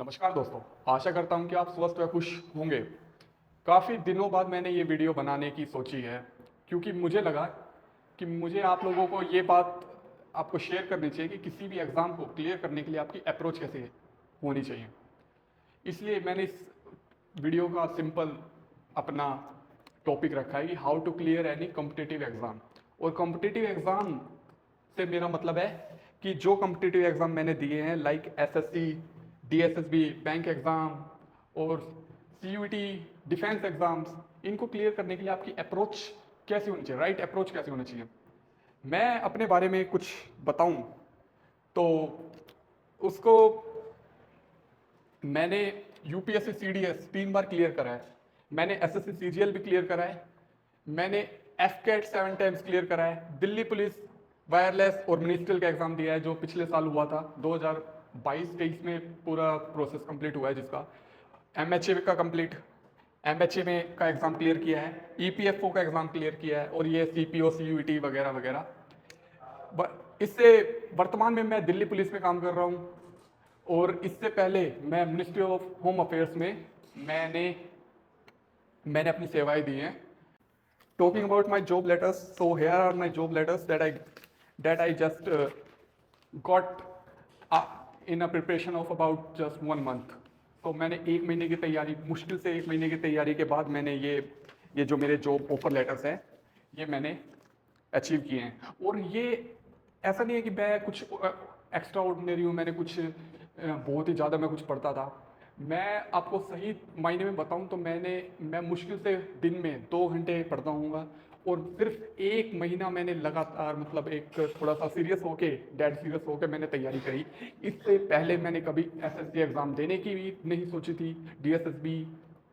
नमस्कार दोस्तों, आशा करता हूं कि आप स्वस्थ व खुश होंगे। काफ़ी दिनों बाद मैंने ये वीडियो बनाने की सोची है क्योंकि मुझे लगा कि मुझे आप लोगों को ये बात आपको शेयर करनी चाहिए कि किसी भी एग्ज़ाम को क्लियर करने के लिए आपकी अप्रोच कैसे होनी चाहिए। इसलिए मैंने इस वीडियो का सिंपल अपना टॉपिक रखा है कि how to clear any competitive exam. और कॉम्पिटिटिव एग्ज़ाम से मेरा मतलब है कि जो कॉम्पिटिटिव एग्ज़ाम मैंने दिए हैं like SSC, DSSB, bank exam और सीयूईटी, डिफेंस एग्ज़ाम्स, इनको क्लियर करने के लिए आपकी अप्रोच कैसी होनी चाहिए, राइट अप्रोच कैसी होनी चाहिए। मैं अपने बारे में कुछ बताऊं तो उसको मैंने यूपीएससी सीडीएस 3 बार क्लियर करा है, मैंने एसएससी सीजीएल भी क्लियर करा है, मैंने एफकेट 7 टाइम्स क्लियर करा है, दिल्ली पुलिस वायरलेस और मिनिस्ट्रियल का एग्जाम दिया है जो पिछले साल हुआ था 2022-23 में पूरा प्रोसेस कंप्लीट हुआ है, जिसका एमएचए का कंप्लीट एमएचए में का एग्जाम क्लियर किया है, ईपीएफओ का एग्जाम क्लियर किया है और ये सीपीओ सीयूईटी वगैरह वगैरह। इससे वर्तमान में मैं दिल्ली पुलिस में काम कर रहा हूँ और इससे पहले मैं मिनिस्ट्री ऑफ होम अफेयर्स में मैंने मैंने अपनी सेवाएं दी हैं। Talking about my job letters, so here are my job letters that I just got in a preparation of about just 1 month. तो मैंने 1 महीने की तैयारी, मुश्किल से 1 महीने की तैयारी के बाद मैंने ये जो मेरे जॉब ऑफर लेटर्स हैं ये मैंने अचीव किए हैं। और ये ऐसा नहीं है कि मैं कुछ एक्स्ट्रा ऑर्डिनरी हूँ, मैंने कुछ बहुत ही ज़्यादा मैं कुछ पढ़ता था। मैं आपको सही मायने में बताऊँ तो मैं मुश्किल से दिन में 2 घंटे पढ़ता हूँगा और सिर्फ 1 महीना मैंने लगातार मतलब एक थोड़ा सा सीरियस होके, डेड सीरियस होके मैंने तैयारी करी। इससे पहले मैंने कभी एसएससी एग्ज़ाम देने की भी नहीं सोची थी, डीएसएसबी,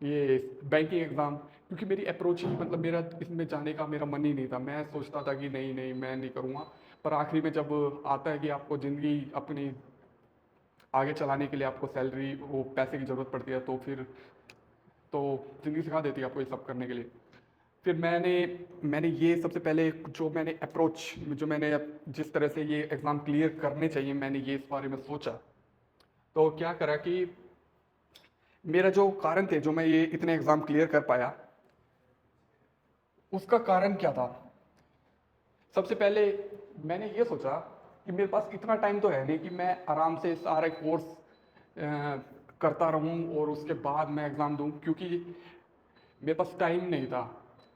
ये बैंकिंग एग्ज़ाम, क्योंकि मेरी अप्रोच ही मतलब मेरा इसमें जाने का मेरा मन ही नहीं था। मैं सोचता था कि नहीं नहीं मैं नहीं करूँगा, पर आखिरी में जब आता है कि आपको ज़िंदगी अपनी आगे चलाने के लिए आपको सैलरी वो पैसे की ज़रूरत पड़ती है, तो फिर तो ज़िंदगी सिखा देती है आपको ये सब करने के लिए। फिर मैंने मैंने ये सबसे पहले जो मैंने अप्रोच, जो मैंने जिस तरह से ये एग्ज़ाम क्लियर करने चाहिए, मैंने ये इस बारे में सोचा। तो क्या करा कि मेरा जो कारण थे, जो मैं ये इतने एग्ज़ाम क्लियर कर पाया, उसका कारण क्या था। सबसे पहले मैंने ये सोचा कि मेरे पास इतना टाइम तो है नहीं कि मैं आराम से सारे कोर्स करता रहूं और उसके बाद मैं एग्ज़ाम दूं, क्योंकि मेरे पास टाइम नहीं था।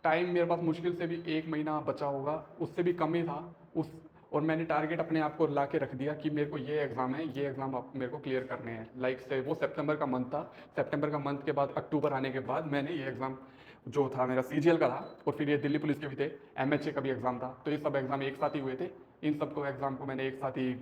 टाइम मेरे पास मुश्किल से भी 1 महीना बचा होगा, उससे भी कम ही था उस। और मैंने टारगेट अपने आप को ला के रख दिया कि मेरे को ये एग्ज़ाम है, ये एग्ज़ाम आप मेरे को क्लियर करने हैं। लाइक से वो सितंबर का मंथ था, सितंबर का मंथ के बाद अक्टूबर आने के बाद मैंने ये एग्ज़ाम जो था मेरा सीजीएल का था और फिर ये दिल्ली पुलिस के भी थे, एमएचए का भी एग्ज़ाम था, तो ये सब एग्ज़ाम एक साथ ही हुए थे। इन सब को एग्ज़ाम को मैंने एक साथ ही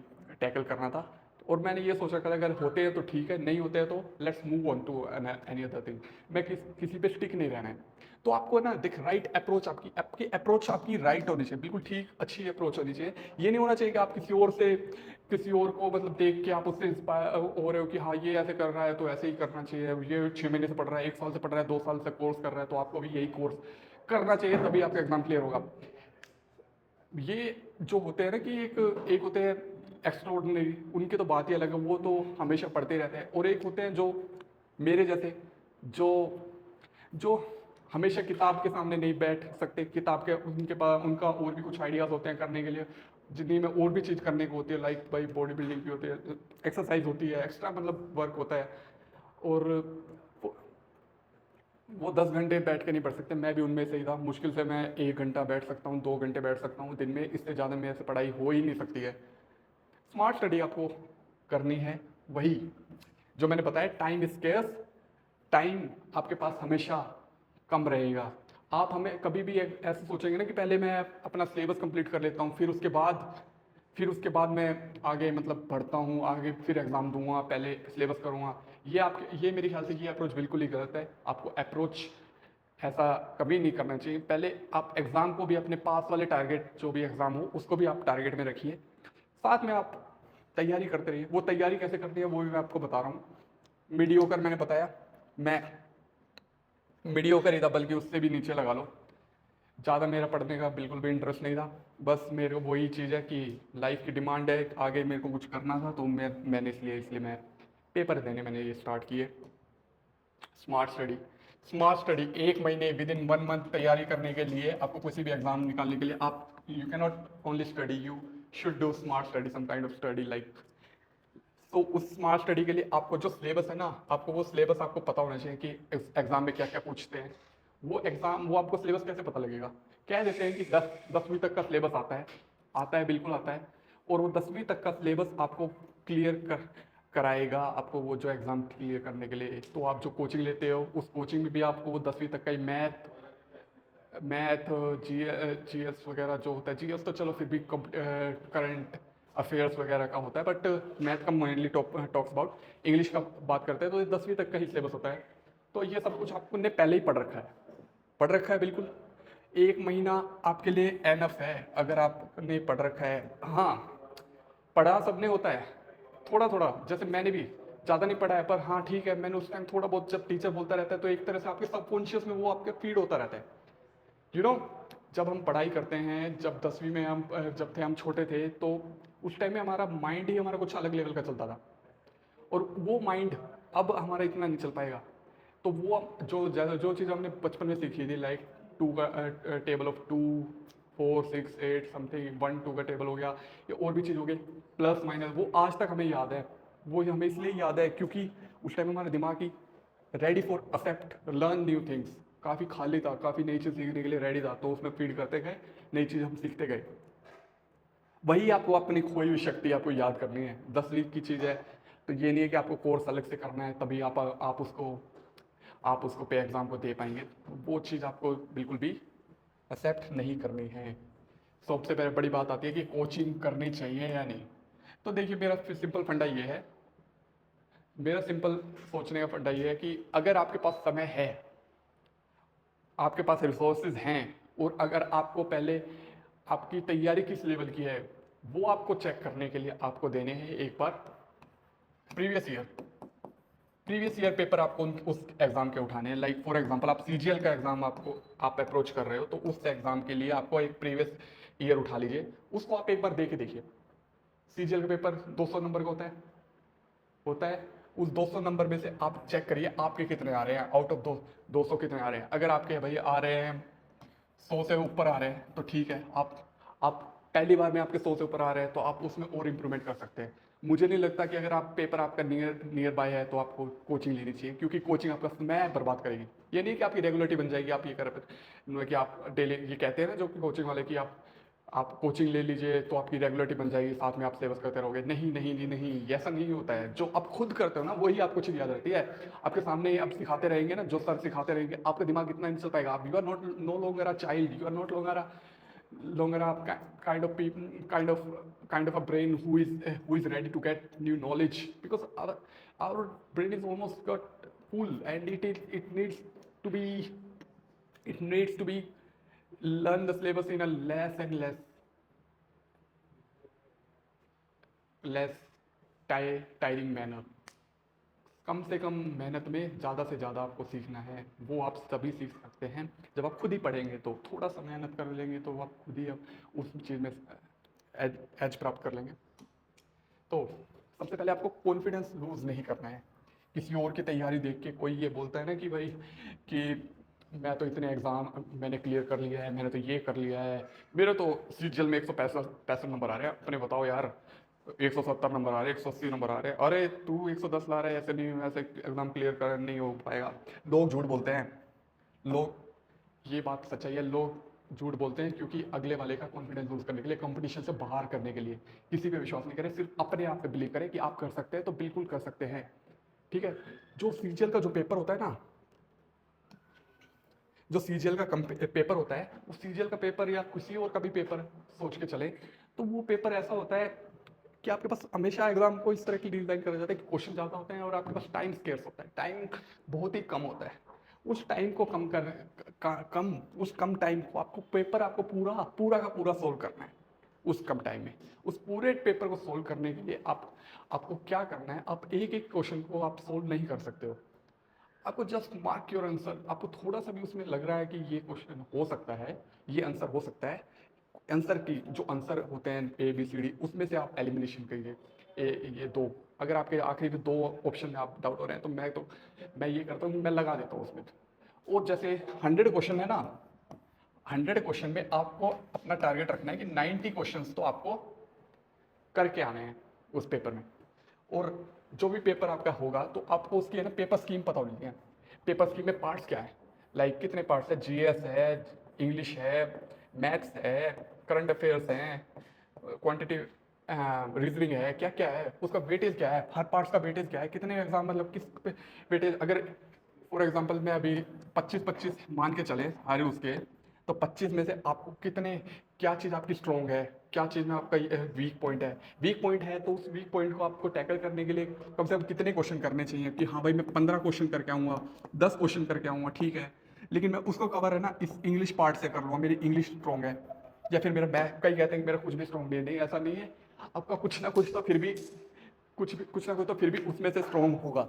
टैकल करना था। और मैंने ये सोचा कि अगर होते हैं तो ठीक है, नहीं होते हैं तो let's move on to any other thing. मैं किसी पे स्टिक नहीं रहना है। तो आपको ना देख, राइट अप्रोच, आपकी आपकी अप्रोच आपकी राइट होनी चाहिए, बिल्कुल ठीक अच्छी अप्रोच होनी चाहिए। ये नहीं होना चाहिए कि आप किसी और को मतलब देख के आप उससे इंस्पायर हो रहे हो कि हाँ ये ऐसे कर रहा है तो ऐसे ही करना चाहिए, ये 6 महीने से पढ़ रहा है, 1 साल से पढ़ रहा है, 2 साल से कोर्स कर रहा है, तो आपको भी यही कोर्स करना चाहिए, तभी आपका एग्जाम क्लियर होगा। ये जो होते हैं ना कि एक होते हैं एक्स्ट्रा ऑर्डिनरी, उनकी तो बात ही अलग है, वो तो हमेशा पढ़ते रहते हैं। और एक होते हैं जो मेरे जैसे, जो जो हमेशा किताब के सामने नहीं बैठ सकते, किताब के उनके पास उनका और भी कुछ आइडियाज़ होते हैं करने के लिए, जिंदगी में और भी चीज़ करने को होती है, लाइक भाई बॉडी बिल्डिंग की होती है, एक्सरसाइज होती है, एक्स्ट्रा मतलब वर्क होता है। और वो 10 घंटे बैठ के नहीं पढ़ सकते, मैं भी उनमें से ही था। मुश्किल से मैं 1 घंटा बैठ सकता हूँ, 2 घंटे बैठ सकता हूँ दिन में, इससे ज़्यादा मेरे से पढ़ाई हो ही नहीं सकती है। स्मार्ट स्टडी आपको करनी है, वही जो मैंने बताया, टाइम स्केर्स, टाइम आपके पास हमेशा कम रहेगा। आप हमें कभी भी ऐसे सोचेंगे ना कि पहले मैं अपना सिलेबस कंप्लीट कर लेता हूँ, फिर उसके बाद मैं आगे मतलब पढ़ता हूँ, आगे फिर एग्ज़ाम दूंगा, पहले सिलेबस करूँगा। ये मेरे ख्याल से ये अप्रोच बिल्कुल ही गलत है। आपको अप्रोच ऐसा कभी नहीं करना चाहिए। पहले आप एग्ज़ाम को भी, अपने पास वाले टारगेट जो भी एग्ज़ाम हो उसको भी आप टारगेट में रखिए, साथ में आप तैयारी करते रहिए। वो तैयारी कैसे करनी है वो भी मैं आपको बता रहा हूँ। मीडियोकर मैंने बताया, मैं मीडियोकर ही था, बल्कि उससे भी नीचे लगा लो। ज़्यादा मेरा पढ़ने का बिल्कुल भी इंटरेस्ट नहीं था। बस मेरे को वही चीज़ है कि लाइफ की डिमांड है, आगे मेरे को कुछ करना था, तो मैंने इसलिए मैं पेपर देने मैंने ये स्टार्ट किए। स्मार्ट स्टडी, स्मार्ट स्टडी 1 महीने विद इन 1 मंथ तैयारी करने के लिए, आपको किसी भी एग्जाम निकालने के लिए आप you can not only study, you should do smart study, some kind of study like. तो उस स्मार्ट स्टडी के लिए आपको जो सिलेबस है ना, आपको वो सिलेबस आपको पता होना चाहिए कि एग्जाम में क्या क्या पूछते हैं। वो आपको सिलेबस कैसे पता लगेगा? कह देते हैं कि 10वीं तक का सिलेबस आता है बिल्कुल आता है, और वो 10वीं तक का सिलेबस आपको कराएगा आपको वो जो एग्ज़ाम क्लियर करने के लिए। तो आप जो कोचिंग लेते हो उस कोचिंग में भी आपको वो 10वीं तक का ही मैथ जी एस वगैरह जो होता है, जी एस तो चलो फिर भी करंट अफेयर्स वगैरह का होता है, बट मैथ का मेनली टॉक्स अबाउट, इंग्लिश का बात करते हैं तो ये 10वीं तक का ही सिलेबस होता है। तो ये सब कुछ आपने पहले ही पढ़ रखा है बिल्कुल। 1 महीना आपके लिए एनफ है अगर आपने पढ़ रखा है। हाँ, पढ़ा सबने होता है थोड़ा थोड़ा, जैसे मैंने भी ज़्यादा नहीं पढ़ा है, पर हाँ ठीक है, मैंने उस टाइम थोड़ा बहुत, जब टीचर बोलता रहता है तो एक तरह से आपके सबकॉन्शियस में वो आपके फीड होता रहता है। यू नो, जब हम पढ़ाई करते हैं, जब 10वीं में हम छोटे थे, तो उस टाइम में हमारा माइंड ही हमारा कुछ अलग लेवल का चलता था, और वो माइंड अब हमारा इतना नहीं चल पाएगा। तो वो जो चीज़ हमने बचपन में सीखी थी, लाइक टू का टेबल ऑफ 2, 4, 6, 8 समथिंग, 1, 2 का टेबल हो गया, या और भी चीज़ हो गई, प्लस माइनस, वो आज तक हमें याद है। वो हमें इसलिए याद है क्योंकि उस टाइम हमारा दिमाग ही ready for accept learn new things, काफ़ी खाली था, काफ़ी नई चीज़ सीखने के लिए रेडी था, तो उसमें फीड करते गए, नई चीज़ हम सीखते गए। वही आपको अपनी खोई हुई शक्ति आपको याद करनी है। 10वीं की चीज़ है तो ये नहीं है कि आपको कोर्स अलग से करना है तभी आप उसको पे एग्ज़ाम को दे पाएंगे। वो चीज़ आपको बिल्कुल भी एक्सेप्ट नहीं करनी है। सबसे पहले बड़ी बात आती है कि कोचिंग करनी चाहिए या नहीं। तो देखिए, मेरा सिंपल फंडा ये है, मेरा सिंपल सोचने का फंडा ये है कि अगर आपके पास समय है, आपके पास रिसोर्सेज हैं, और अगर आपको पहले आपकी तैयारी किस लेवल की है वो आपको चेक करने के लिए आपको देने हैं एक बार प्रीवियस ईयर पेपर आपको उस एग्जाम के उठाने हैं। लाइक फॉर एग्जांपल, आप सीजीएल का एग्जाम आप अप्रोच कर रहे हो, तो उस एग्जाम के लिए आपको एक प्रीवियस ईयर उठा लीजिए, उसको आप एक बार दे के देखिए। सीजीएल का पेपर 200 नंबर का होता है। उस 200 नंबर में से आप चेक करिए आपके कितने आ रहे हैं, आउट ऑफ 200 कितने आ रहे हैं। अगर आपके भाई आ रहे हैं 100 से ऊपर आ रहे हैं तो ठीक है, आप पहली बार में आपके 100 से ऊपर आ रहे हैं तो आप उसमें और इम्प्रूवमेंट कर सकते हैं। मुझे नहीं लगता कि अगर आप पेपर आपका नियर बाय है तो आपको कोचिंग लेनी चाहिए, क्योंकि कोचिंग आपका समय बर्बाद करेगी। ये नहीं कि आपकी रेगुलरिटी बन जाएगी, आप ये कर कि आप डेली, ये कहते हैं ना जो कोचिंग वाले कि आप कोचिंग ले लीजिए तो आपकी रेगुलरिटी बन जाएगी, साथ में आप सिलेबस करते रहोगे। नहीं नहीं नहीं नहीं, ऐसा नहीं होता है। जो आप खुद करते हो ना वही आपको चीज़ याद रहती है। आपके सामने आप सिखाते रहेंगे ना, जो सर सिखाते रहेंगे, आपका दिमाग इतना नहीं चल पाएगा। आप you are not no longer a child, you are not longer a kind of people, kind of a brain who is ready to get new knowledge, because our brain is almost got full, and it needs to be learn the syllabus in a less tiring manner। कम से कम मेहनत में ज़्यादा से ज़्यादा आपको सीखना है, वो आप सभी सीख सकते हैं जब आप खुद ही पढ़ेंगे। तो थोड़ा सा मेहनत कर लेंगे तो आप खुद ही उस चीज़ में एज प्राप्त कर लेंगे। तो सबसे पहले आपको कॉन्फिडेंस लूज़ नहीं करना है। किसी और की तैयारी देख के कोई ये बोलता है ना कि भाई कि मैं तो इतने एग्ज़ाम मैंने क्लियर कर लिया है, मैंने तो ये कर लिया है, मेरे तो सीजीएल में 165 नंबर आ रहे हैं, अपने बताओ यार 170 नंबर आ रहे हैं, 180 नंबर आ रहे हैं, अरे तू 110 ला रहा है, ऐसे नहीं, ऐसे एग्ज़ाम क्लियर कर नहीं हो पाएगा। लोग झूठ बोलते हैं, ये बात सच्चाई है, लोग झूठ बोलते हैं क्योंकि अगले वाले का कॉन्फिडेंस लूज करने के लिए, कंपटीशन से बाहर करने के लिए। किसी पे विश्वास नहीं करें, सिर्फ अपने आप पे बिलीव करें कि आप कर सकते हैं तो बिल्कुल कर सकते हैं। ठीक है, जो सीजीएल का जो पेपर होता है ना, जो सीजीएल का पेपर होता है, उस सीजीएल का पेपर या किसी और का भी पेपर सोच के चले, तो वो पेपर ऐसा होता है कि आपके पास हमेशा एग्जाम को इस तरह की डिजाइन करा जाता है कि क्वेश्चन ज़्यादा होते हैं और आपके पास टाइम स्केर्स होता है, टाइम बहुत ही कम होता है। उस टाइम को उस कम टाइम को आपको पूरा का पूरा सोल्व करना है। उस कम टाइम में उस पूरे पेपर को सोल्व करने के लिए आपको क्या करना है, आप एक एक क्वेश्चन को आप सोल्व नहीं कर सकते हो। आपको जस्ट मार्क योर आंसर। आपको थोड़ा सा भी उसमें लग रहा है कि ये क्वेश्चन हो सकता है, ये आंसर हो सकता है, आंसर की जो आंसर होते हैं ए बी सी डी, उसमें से आप एलिमिनेशन करिए। ये दो अगर आपके आखिरी में 2 ऑप्शन में आप डाउट हो रहे हैं तो मैं ये करता हूँ, मैं लगा देता हूँ उसमें। और जैसे 100 क्वेश्चन है ना, 100 क्वेश्चन में आपको अपना टारगेट रखना है कि 90 क्वेश्चंस तो आपको करके आने हैं उस पेपर में। और जो भी पेपर आपका होगा तो आपको उसकी है ना पेपर स्कीम पता होनी चाहिए। पेपर स्कीम में पार्ट्स क्या है, लाइक कितने पार्ट्स है, जीएस है, इंग्लिश है, मैथ्स है, करंट अफेयर्स हैं, क्वांटिटी रीजनिंग है, क्या क्या है, उसका वेटेज क्या है, हर पार्ट्स का वेटेज क्या है, कितने एग्जाम मतलब किस पे वेटेज। अगर फॉर एग्जांपल मैं अभी 25-25 मान के चले हर उसके, तो 25 में से आपको कितने, क्या चीज़ आपकी स्ट्रॉन्ग है, क्या चीज़ में आपका वीक पॉइंट है। वीक पॉइंट है तो उस वीक पॉइंट को आपको टैकल करने के लिए कम से कम कितने क्वेश्चन करने चाहिए कि हाँ भाई मैं 15 क्वेश्चन करके आऊँगा, 10 क्वेश्चन करके आऊँगा, ठीक है, लेकिन मैं उसको कवर है ना इस इंग्लिश पार्ट से कर लूँगा, मेरी इंग्लिश स्ट्रॉन्ग है, या फिर मेरा मैथ, कई कहते हैं कि मेरा कुछ भी स्ट्रॉन्ग नहीं, ऐसा नहीं है। आपका कुछ ना कुछ तो फिर भी कुछ ना कुछ तो फिर भी उसमें से स्ट्रॉन्ग होगा।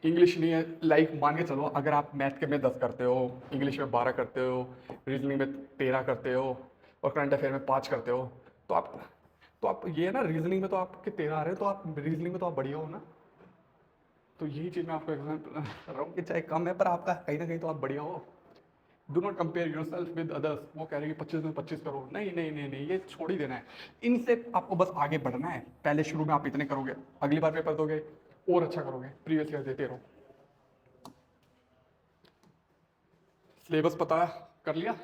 इंग्लिश नहीं है, लाइक मान के चलो अगर आप मैथ के में 10 करते हो, इंग्लिश में 12 करते हो, रीजनिंग में 13 करते हो और करंट अफेयर में 5 करते हो, तो आप ये है ना, रीजनिंग में तो आपके 13 आ रहे हैं, तो आप रीजनिंग में तो आप बढ़िया हो ना। तो यही चीज़ मैं आपको एग्जाम्पल कर रहा हूँ कि चाहे कम है पर आपका कहीं ना कहीं तो आप बढ़िया हो। Do not compare your self with others. वो कह रहे हैं कि 25 में 25 करो, नहीं नहीं नहीं नहीं, ये छोड़ ही देना है। इनसे आपको बस आगे बढ़ना है। पहले शुरू में आप इतने करोगे, अगली बार पेपर दोगे और अच्छा करोगे, प्रीवियस ईयर देते रहो। सिलेबस पता कर लिया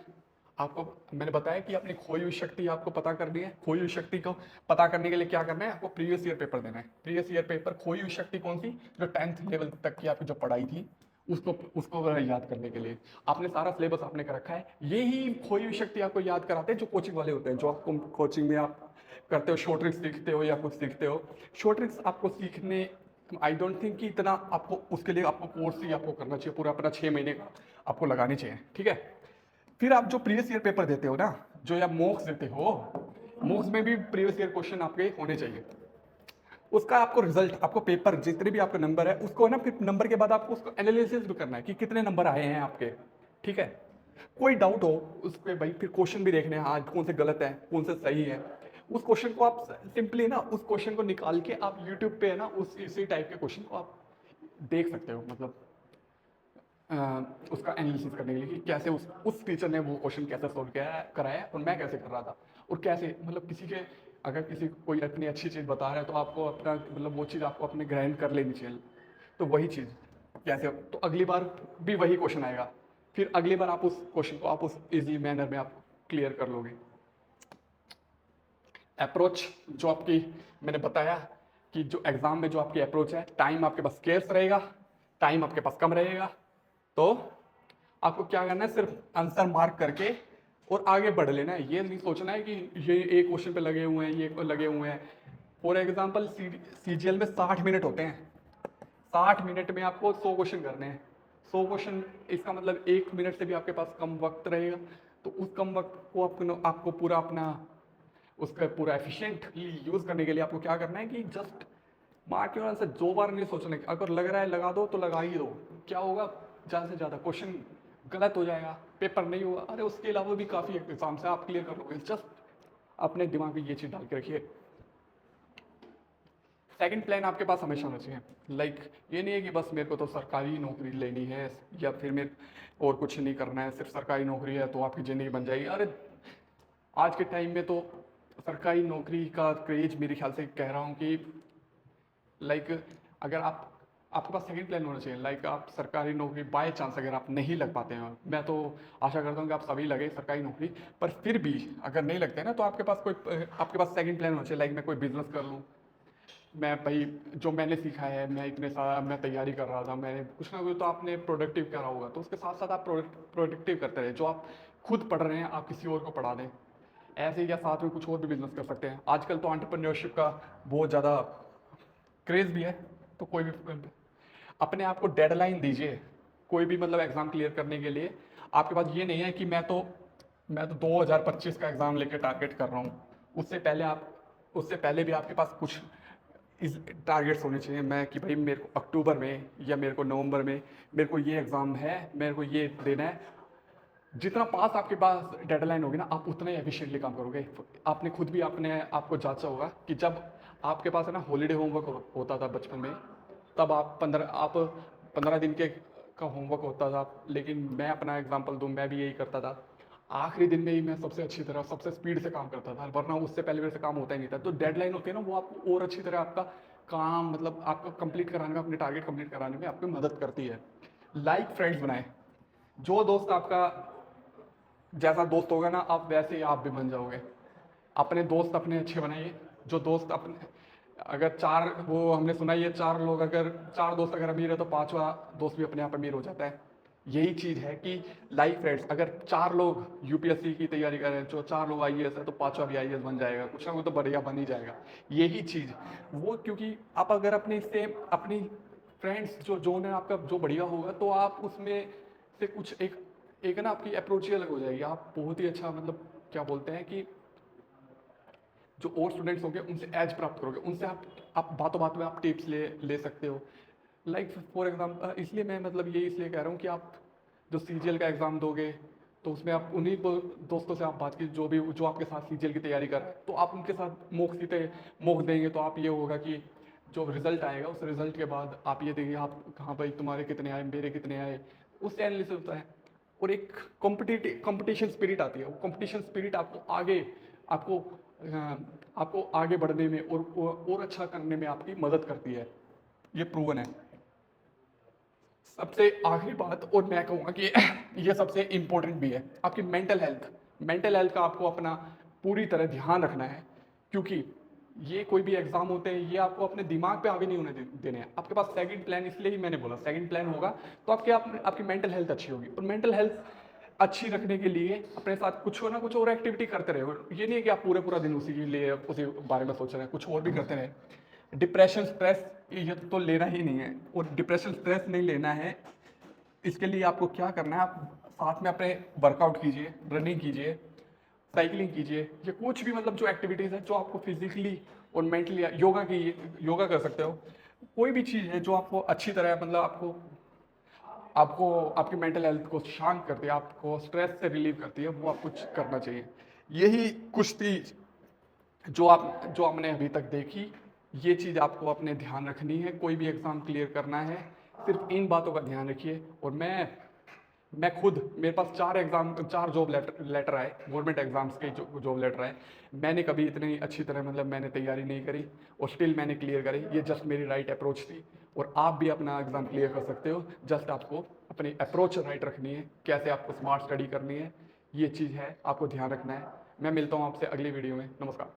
आपको, मैंने बताया कि अपनी खोई हुई शक्ति आपको पता करनी है। खोई हुई शक्ति को पता करने के लिए क्या करना है, आपको प्रीवियस ईयर पेपर देना है। प्रीवियस ईयर पेपर, खोई हुई शक्ति कौन सी, जो 10th लेवल तक की आपकी जो पढ़ाई थी उसको उसको याद करने के लिए आपने सारा सिलेबस आपने कर रखा है। यही खोई हुई शक्ति आपको याद कराते हैं जो कोचिंग वाले होते हैं, जो आपको कोचिंग में आप करते हो, शॉर्ट ट्रिक्स सीखते हो या कुछ सीखते हो। शॉर्ट ट्रिक्स आपको सीखने, आई डोंट थिंक कि इतना आपको उसके लिए आपको कोर्स ही आपको करना चाहिए, पूरा अपना 6 महीने का आपको लगानी चाहिए, ठीक है। फिर आप जो प्रीवियस ईयर पेपर देते हो ना, जो आप मॉक्स देते हो, मॉक्स में भी प्रीवियस ईयर क्वेश्चन आपके होने चाहिए। उसका आपको रिजल्ट, आपको पेपर जितने भी आपके नंबर है उसको ना, फिर नंबर के बाद आपको उसको एनालिसिस भी करना है कि कितने नंबर आए हैं आपके, ठीक है। कोई डाउट हो उस पर भाई, फिर क्वेश्चन भी देखने हैं आज कौन से गलत है कौन से सही है। उस क्वेश्चन को आप सिंपली ना, उस क्वेश्चन को निकाल के आप यूट्यूब पे है ना उस इसी टाइप के क्वेश्चन को आप देख सकते हो, मतलब उसका एनालिसिस करने के लिए कि कैसे उस टीचर ने वो क्वेश्चन कैसे सोल्व किया है, कराया है और मैं कैसे कर रहा था, और कैसे मतलब किसी के, अगर किसी कोई अपनी अच्छी चीज़ बता रहा है तो आपको अपना मतलब वो चीज़ आपको अपने ग्राइंड कर लेनी चाहिए। तो वही चीज़ कैसे, तो अगली बार भी वही क्वेश्चन आएगा, फिर अगली बार आप उस क्वेश्चन को आप उस इजी मैनर में आप क्लियर कर लोगे। अप्रोच जो आपकी मैंने बताया कि जो एग्जाम में जो आपकी अप्रोच है, टाइम आपके पास स्केर्स रहेगा, टाइम आपके पास कम रहेगा, तो आपको क्या करना है, सिर्फ आंसर मार्क करके और आगे बढ़ लेना है। ये नहीं सोचना है कि ये एक क्वेश्चन पे लगे हुए हैं, ये लगे हुए हैं। फॉर एग्जाम्पल सीजीएल में 60 मिनट होते हैं, 60 मिनट में आपको 100 क्वेश्चन करने हैं। 100 क्वेश्चन, इसका मतलब 1 मिनट से भी आपके पास कम वक्त रहेगा। तो उस कम वक्त को आपको पूरा अपना उसका पूरा एफिशिएंटली यूज़ करने के लिए आपको क्या करना है कि जस्ट मार्क योर आंसर। 2 बार नहीं सोचना, अगर लग रहा है लगा दो तो लगा ही दो। क्या होगा, ज़्यादा से ज़्यादा क्वेश्चन गलत हो जाएगा, पेपर नहीं होगा। अरे उसके अलावा भी काफ़ी एग्जाम्स है, आप क्लियर कर लोगे। जस्ट अपने दिमाग में ये चीज़ डाल के रखिए। सेकंड प्लान आपके पास हमेशा होना चाहिए। लाइक ये नहीं है कि बस मेरे को तो सरकारी नौकरी लेनी है या फिर मेरे और कुछ नहीं करना है, सिर्फ सरकारी नौकरी है तो आपकी ज़िंदगी बन जाएगी। अरे आज के टाइम में तो सरकारी नौकरी का क्रेज मेरे ख्याल से कह रहा हूँ कि लाइक अगर आपके पास सेकंड प्लान होना चाहिए। लाइक आप सरकारी नौकरी बाय चांस अगर आप नहीं लग पाते हैं, मैं तो आशा करता हूँ कि आप सभी लगे सरकारी नौकरी, पर फिर भी अगर नहीं लगते हैं ना तो आपके पास सेकंड प्लान होना चाहिए। लाइक मैं कोई बिजनेस कर लूँ, मैं भाई जो मैंने सीखा है, मैं इतने सारा मैं तैयारी कर रहा था, मैंने कुछ ना कुछ तो आपने प्रोडक्टिव करा होगा, तो उसके साथ साथ आप प्रोडक्टिव करते रहे। जो आप खुद पढ़ रहे हैं आप किसी और को पढ़ा दें, ऐसे ही या साथ में कुछ और भी बिजनेस कर सकते हैं। आजकल तो एंटरप्रेन्योरशिप का बहुत ज़्यादा क्रेज़ भी है, तो कोई भी अपने आप को डेडलाइन दीजिए। कोई भी मतलब एग्ज़ाम क्लियर करने के लिए आपके पास ये नहीं है कि मैं तो 2025 का एग्ज़ाम लेके टारगेट कर रहा हूँ। उससे पहले भी आपके पास कुछ इस टारगेट्स होने चाहिए। मैं कि भाई मेरे को अक्टूबर में या मेरे को नवंबर में मेरे को ये एग्ज़ाम है, मेरे को ये देना है। जितना पास आपके पास डेडलाइन होगी ना, आप उतना ही एफिशिएंटली काम करोगे। आपने खुद भी आपको जांचा होगा कि जब आपके पास है ना हॉलीडे होमवर्क होता था बचपन में, तब आप 15 दिन के का होमवर्क होता था, लेकिन मैं अपना एग्जांपल दूं, मैं भी यही करता था। आखिरी दिन में ही मैं सबसे अच्छी तरह सबसे स्पीड से काम करता था, वरना उससे पहले मेरे से काम होता ही नहीं था। तो डेडलाइन होती है ना, वो आपको और अच्छी तरह आपका काम मतलब आपको कंप्लीट कराने में, अपने टारगेट कंप्लीट कराने में आपकी मदद करती है। लाइक फ्रेंड्स बनाएं। जो दोस्त आपका जैसा दोस्त होगा ना, आप वैसे ही आप भी बन जाओगे। अपने दोस्त अपने अच्छे बनाइए। जो दोस्त अपने, अगर चार, वो हमने सुना ही है, चार लोग अगर, चार दोस्त अगर अमीर है तो पांचवा दोस्त भी अपने आप अमीर हो जाता है। यही चीज़ है कि लाइक फ्रेंड्स, अगर चार लोग यूपीएससी की तैयारी कर रहे हैं, जो चार लोग आईएएस है, तो पांचवा भी आईएएस बन जाएगा, कुछ ना कुछ तो बढ़िया बन ही जाएगा। यही चीज़ वो, क्योंकि आप अगर अपने से अपनी फ्रेंड्स जो जोन है आपका जो बढ़िया होगा, तो आप उसमें से कुछ एक एक ना आपकी अप्रोच ही अलग हो जाएगी। आप बहुत ही अच्छा मतलब क्या बोलते हैं कि जो और स्टूडेंट्स होंगे उनसे एज प्राप्त करोगे, उनसे आप बातों बात में आप टिप्स ले सकते हो। लाइक फॉर एग्जाम्पल, इसलिए मैं मतलब ये इसलिए कह रहा हूँ कि आप जो सीजीएल का एग्ज़ाम दोगे, तो उसमें आप उन्हीं दोस्तों से आप बात की जो आपके साथ सीजीएल की तैयारी कर रहे हैं, तो आप उनके साथ मोक देंगे, तो आप ये होगा कि जो रिजल्ट आएगा उस रिजल्ट के बाद आप ये देंगे, आप कहाँ भाई तुम्हारे कितने आए, मेरे कितने आए, उससे एनालिसिस होता है। और एक कंपटीशन स्पिरिट आती है। वो कंपटीशन स्पिरिट आपको आपको आगे बढ़ने में और अच्छा करने में आपकी मदद करती है। ये प्रूवन है। सबसे आखिरी बात, और मैं कहूँगा कि ये सबसे इम्पोर्टेंट भी है, आपकी मेंटल हेल्थ। मेंटल हेल्थ का आपको अपना पूरी तरह ध्यान रखना है, क्योंकि ये कोई भी एग्जाम होते हैं, ये आपको अपने दिमाग पे आगे नहीं होने देने हैं। आपके पास सेकंड प्लान, इसलिए ही मैंने बोला सेकंड प्लान होगा, तो आपकी मेंटल हेल्थ अच्छी होगी। और मेंटल हेल्थ अच्छी रखने के लिए अपने साथ कुछ ना कुछ और एक्टिविटी करते रहे। ये नहीं है कि आप पूरा दिन उसी के लिए उसी बारे में सोच रहे हैं, कुछ और भी करते रहे। डिप्रेशन स्ट्रेस ये तो लेना ही नहीं है, और डिप्रेशन स्ट्रेस नहीं लेना है, इसके लिए आपको क्या करना है, आप साथ में अपने वर्कआउट कीजिए, रनिंग कीजिए, साइकिलिंग कीजिए, या कुछ भी मतलब जो एक्टिविटीज़ है जो आपको फिजिकली और मेंटली, योगा कीजिए, योगा कर सकते हो। कोई भी चीज़ है जो आपको अच्छी तरह मतलब आपको आपको आपकी मेंटल हेल्थ को शांत करती है, आपको स्ट्रेस से रिलीव करती है, वो आपको करना चाहिए। यही कुछ थी जो हमने अभी तक देखी। ये चीज़ आपको अपने ध्यान रखनी है, कोई भी एग्ज़ाम क्लियर करना है, सिर्फ इन बातों का ध्यान रखिए। और मैं खुद, मेरे पास 4 जॉब लेटर आए, गवर्नमेंट एग्जाम्स के जो जॉब लेटर आए। मैंने कभी इतनी अच्छी तरह मतलब मैंने तैयारी नहीं करी, और स्टिल मैंने क्लियर करी। ये जस्ट मेरी राइट अप्रोच थी, और आप भी अपना एग्ज़ाम क्लियर कर सकते हो। जस्ट आपको अपनी अप्रोच राइट रखनी है, कैसे आपको स्मार्ट स्टडी करनी है, ये चीज़ है, आपको ध्यान रखना है। मैं मिलता हूँ आपसे अगली वीडियो में। नमस्कार।